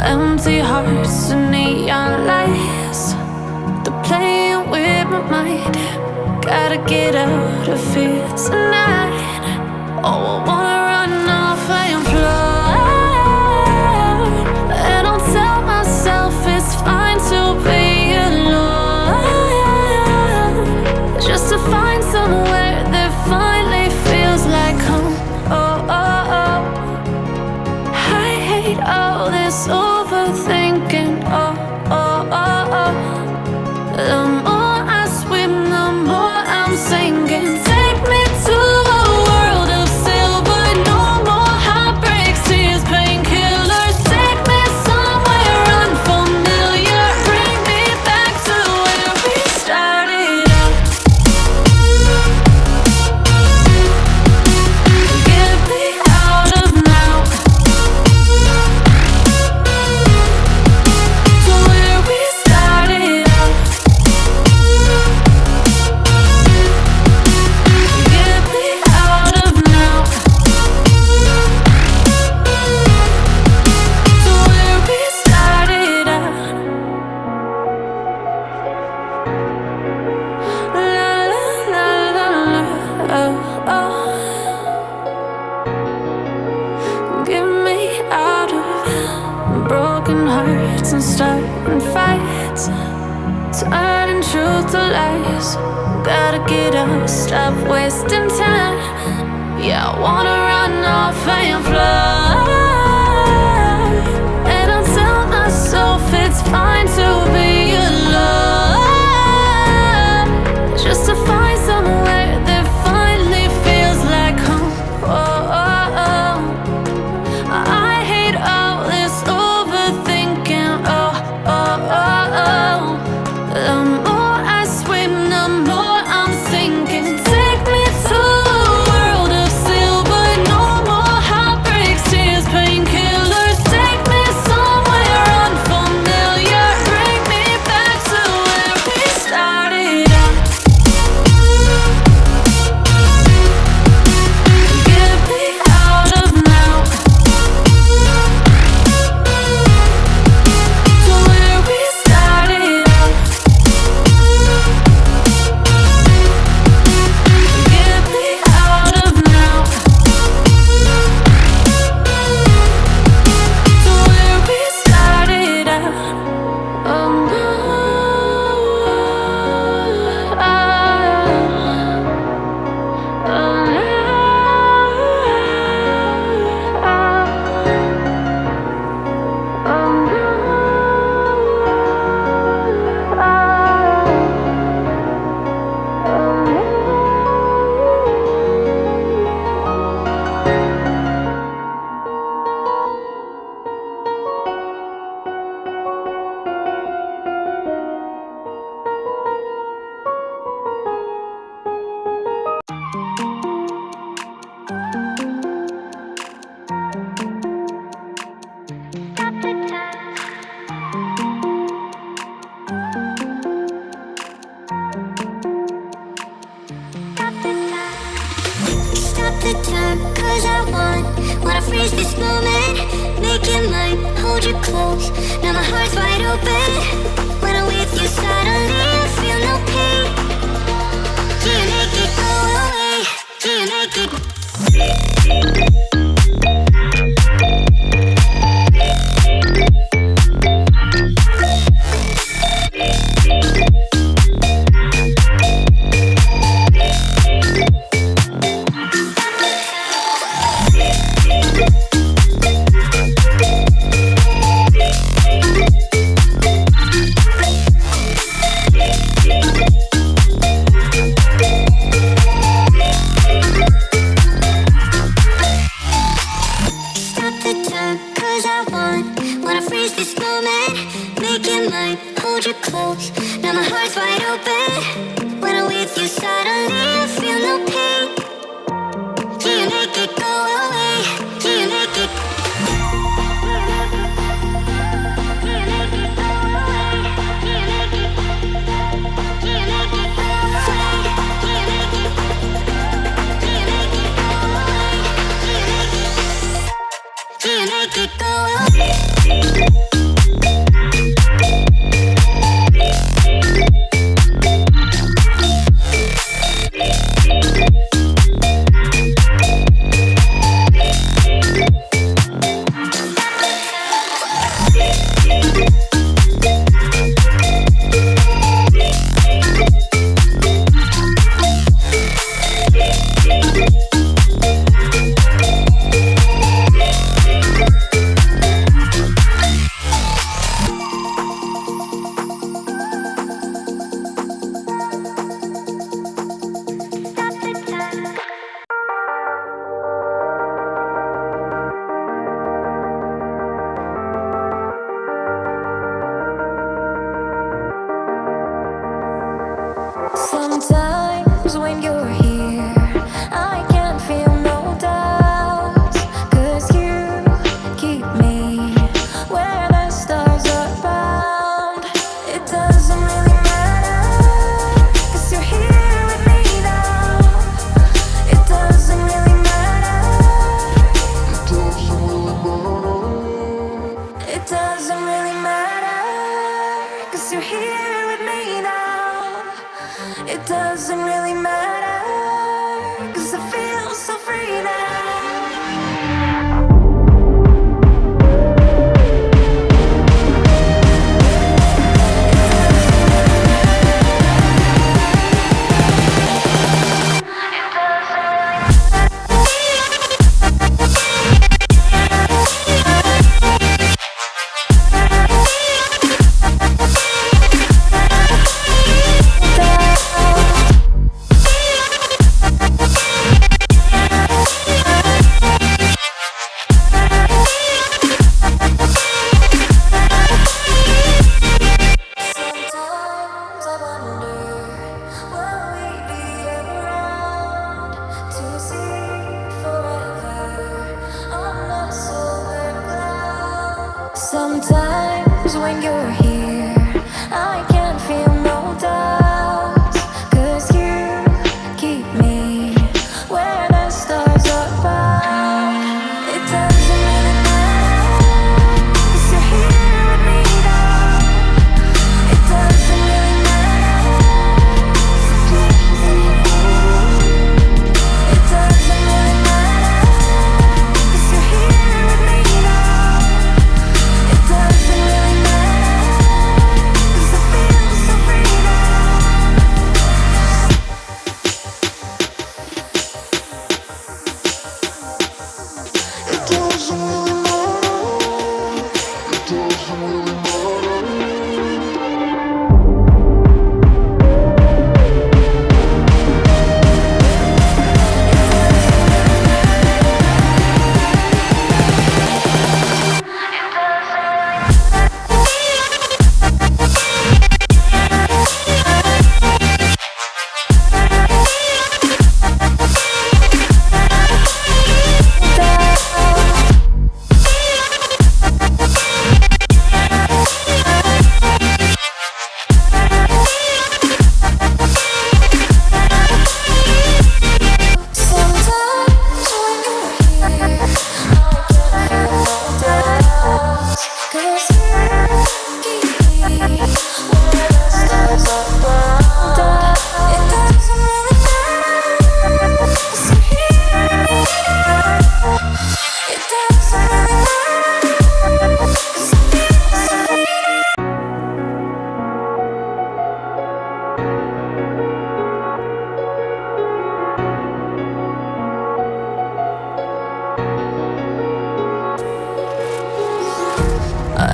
Empty hearts and neon lights, they're playing with my mind. Gotta get out of here tonight. Oh, I wanna run off and fly, and I'll tell myself it's fine to be alone, just to find somewhere that finally feels like home. Oh, oh, oh. I hate all this overthinking. Oh, oh, oh, oh. The more I swim, the more I'm sinking. Take me to a world of silver. No more heartbreaks, tears, painkillers. Take me somewhere unfamiliar. Bring me back to where we started out. Get me out of now, to where we started out. Get me out of now, to where we started out. La la la la la, oh, oh. Get me out of broken hearts and starting fights, turning truth to lies. Gotta get up, stop wasting time. Yeah, I wanna run off and fly, and I'll tell myself it's fine to be alone, just to find somewhere that finally feels like home. Oh, oh, oh. I hate all this overthinking. Oh, oh, oh, oh. The more I swim, the more I'm sinking. Take me to a world of silver. No more heartbreaks, tears, painkillers. Take me somewhere unfamiliar. Bring me back to where we started out. Get me out of now, to where we started out. Get me out of now, to where we started out. Oh no, oh Stop the time, 'cause I wanna freeze this moment. Make it mine, hold you close. Now my heart's wide open. When I'm with you, suddenly I feel no pain. Do you make it go away? Do you make it? Stop the time, 'cause I wanna freeze this moment. Make it mine, hold you close. Now my heart's wide open. When I'm with you, suddenly I feel no pain. Do you make it go away? Do you make it? Do you make it go away? Do you make it? Do you make it go away? Do you make it? Do you make it go away? Do you make it? Do you make it go away? Sometimes when you're here, I can't feel no doubts, 'cause you keep me where the stars are bound. It doesn't really matter, 'cause you're here with me now. It doesn't really matter. It doesn't really matter, 'cause you're here with me now. It doesn't really matter, 'cause I feel so free now. Sometimes when you're here, I can't feel no doubts, 'cause you keep me where the stars are bound. It doesn't really matter, 'cause you're here with me now. It doesn't really matter. It doesn't really matter, 'cause you're here with me now. It doesn't really matter, 'cause I feel so free now. It doesn't really matter. It doesn't really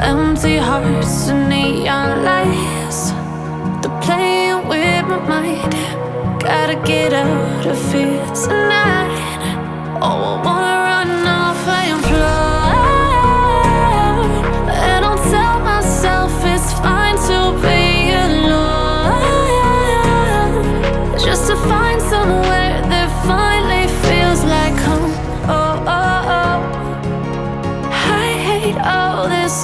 empty hearts and neon lights, they're playing with my mind. Gotta get out of here tonight. Oh, I wanna run off and fly, and I'll tell myself it's fine to be alone, just to find somewhere that finally feels like home. Oh, oh, oh, I hate all this.